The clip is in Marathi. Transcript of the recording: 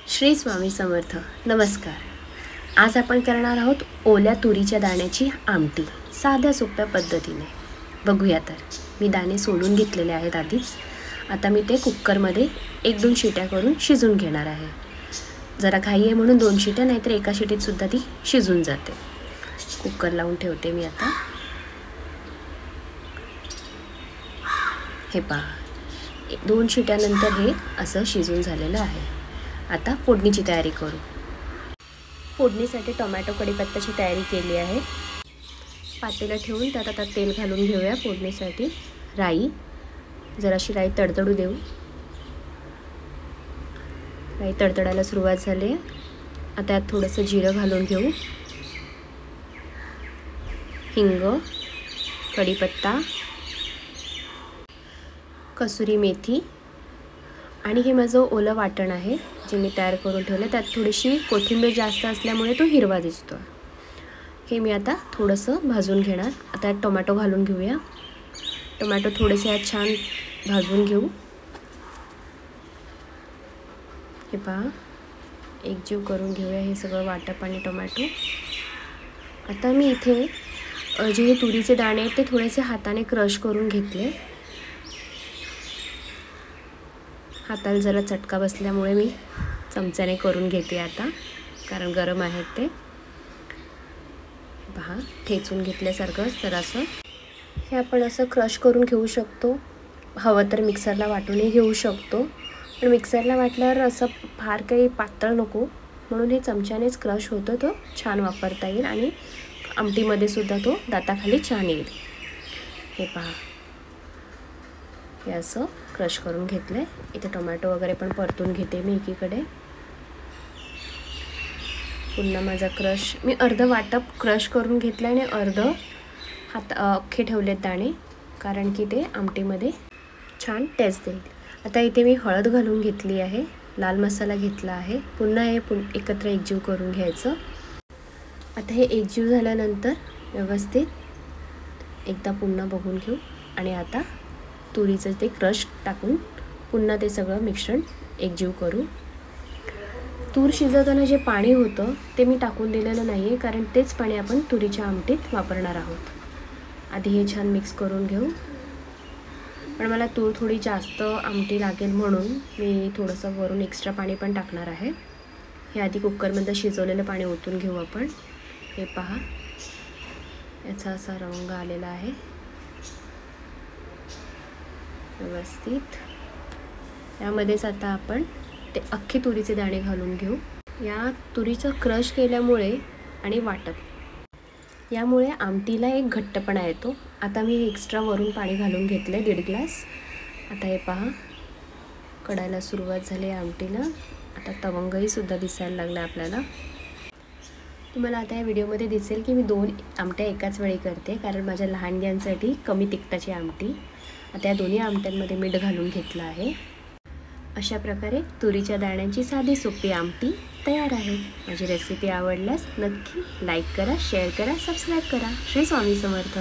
श्री स्वामी समर्थ. नमस्कार. आज आपण करणार आहोत ओल्या तुरीच्या दाण्याची आमटी साध्या सोप्या पद्धतीने. बघूया तर. मी दाणे सोलून घेतलेले आहेत आधीच. आता मी ते कुकरमध्ये 1-2 शिट्या करून शिजून घेणार आहे. जरा घाई आहे म्हणून 2 शिट्या, नाहीतर एका शिटीत सुद्धा ती शिजून जाते. कुकर लावून ठेवते मी आता. हे पहा, 2 शिट्यानंतर हे असं शिजून झालेलं आहे. आता फोडणीची तयारी करू. फोडणीसाठी टोमॅटो कढीपत्त्याची तयारी केली आहे. पातेलं ठेवून त्यात आता तेल घालून घेऊया. फोडणीसाठी राई, जराशी राई तडतडू देऊ. राई तडतडायला सुरुवात झाली आहे. आता त्यात थोडंसं जिरं घालून घेऊ. हिंग, कढीपत्ता, कसुरी मेथी आणि हे माझं ओलं वाटण आहे जे मी तयार करून ठेवलं. त्यात थोडीशी कोथिंबीर जास्त असल्यामुळे तो हिरवा दिसतो. हे मी आता थोडंसं भाजून घेणार. आता टोमॅटो घालून घेऊया. टोमॅटो थोडेसे यात छान भाजून घेऊ. हे पहा, एकजीव करून घेऊया हे सगळं वाटप आणि टोमॅटो. आता मी इथे जे हे तुरीचे दाणे आहेत ते थोडेसे हाताने क्रश करून घेतले. हाताला जरा चटका बसल्यामुळे मी चमच्याने करून घेते आता, कारण गरम आहेत ते. पहा, ठेचून घेतल्यासारखंच तर असं हे आपण असं क्रश करून घेऊ शकतो. हवं तर मिक्सरला वाटूनही घेऊ शकतो, पण मिक्सरला वाटल्यावर असं फार काही पातळ नको, म्हणून हे चमच्यानेच क्रश होतं. तो छान वापरता येईल आणि आमटीमध्ये सुद्धा तो दाताखाली छान येईल. हे पहा, हे असं क्रश करून घेतलं आहे. इथे टोमॅटो वगैरे पण परतून घेते मी एकीकडे. पुन्हा माझा क्रश मी अर्ध वाटप क्रश करून घेतलं आणि अर्ध अख्खे ठेवलेत दाणे, कारण की ते आमटीमध्ये छान टेस्ट देईल. आता इथे मी हळद घालून घेतली आहे, लाल मसाला घेतला आहे. पुन्हा हे एकत्र एकजीव करून घ्यायचं. आता हे एकजीव झाल्यानंतर व्यवस्थित एकदा पुन्हा बघून घेऊ आणि आता तुरीचं ते क्रश टाकून पुन्हा ते सगळं मिश्रण एकजीव करू. तूर शिजवताना जे पाणी होतं ते मी टाकून दिलेलं नाही आहे, कारण तेच पाणी आपण तुरीच्या आमटीत वापरणार आहोत. आधी हे छान मिक्स करून घेऊ. पण मला तूर थोडी जास्त आमटी लागेल म्हणून मी थोडंसं वरून एक्स्ट्रा पाणी पण टाकणार आहे. हे आधी कुकरमध्ये शिजवलेलं पाणी ओतून घेऊ आपण. हे पहा, याचा असा रंग आलेला आहे व्यवस्थित. यामध्येच आता आपण ते अख्खे तुरीचे दाणे घालून घेऊ. या तुरीचं क्रश केल्यामुळे आणि वाटप यामुळे आमटीला एक घट्टपणा येतो. आता मी एक्स्ट्रा वरून पाणी घालून घेतलं आहे 1.5 ग्लास. आता हे पहा, कढायला सुरुवात झाली आहे आमटीला. आता तवंगही सुद्धा दिसायला लागला आपल्याला. तुम्हाला आता या व्हिडिओमध्ये दिसेल की मी 2 आमट्या एकाच वेळी करते, कारण माझ्या लहानग्यांसाठी कमी तिखटाची आमटी. आता या दोन्ही आमट्यांमध्ये मीठ घालून घेतलं आहे. अशा प्रकारे तुरीच्या दाण्यांची साधी सोपी आमटी तयार आहे. माझी रेसिपी आवडल्यास नक्की लाईक करा, शेअर करा, सबस्क्राईब करा. श्री स्वामी समर्थ.